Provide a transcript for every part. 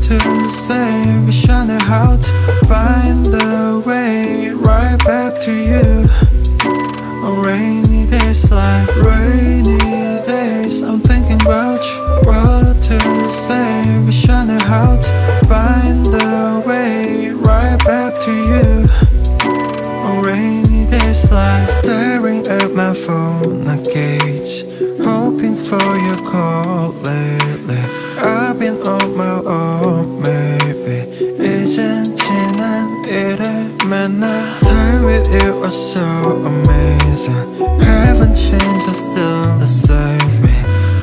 to say, wishing how to find the way right back to you. On rainy days like rainy days, I'm thinking about you. What to say, wishing how to find the way right back to you. On rainy days like staring at my phone, I gauge, hoping for your call lately. I've been on my own, maybe 이젠 지난 일을 만나. Time with you was so amazing. Haven't changed, I'm still the same me.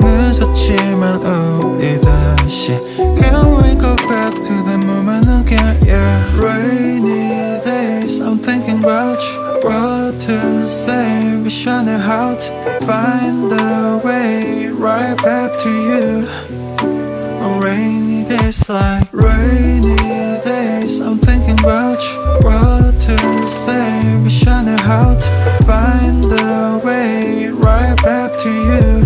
늦었지만 우리 다시 Can we go back to the moment again? Yeah, rainy days, I'm thinking about you. What to say, wishing how to find the way right back to you. On rainy days like rainy days, I'm thinking about you. What to say, wishing how to find the way right back to you.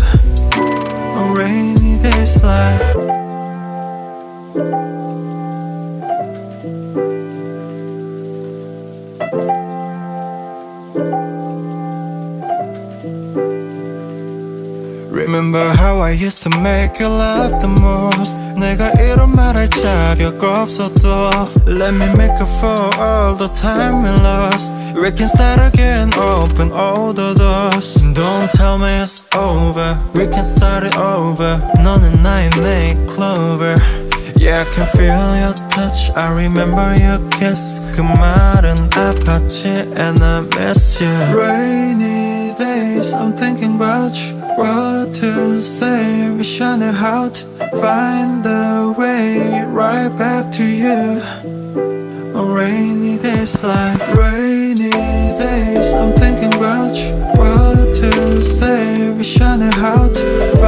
On rainy days like Remember how I used to make you laugh the most. 내가 이런 말할 자격 없어도 Let me make up for all the time we lost. We can start again, open all the doors. Don't tell me it's over, we can start it over. 너는 나의 내 clover. Yeah, I can feel your touch, I remember your kiss. 그 말은 아팠지 and I miss you. Rainy days, I'm thinking about you. What to say, wishing how to find the way right back to you. On rainy days like rainy days, I'm thinking about you. What to say, wishing how to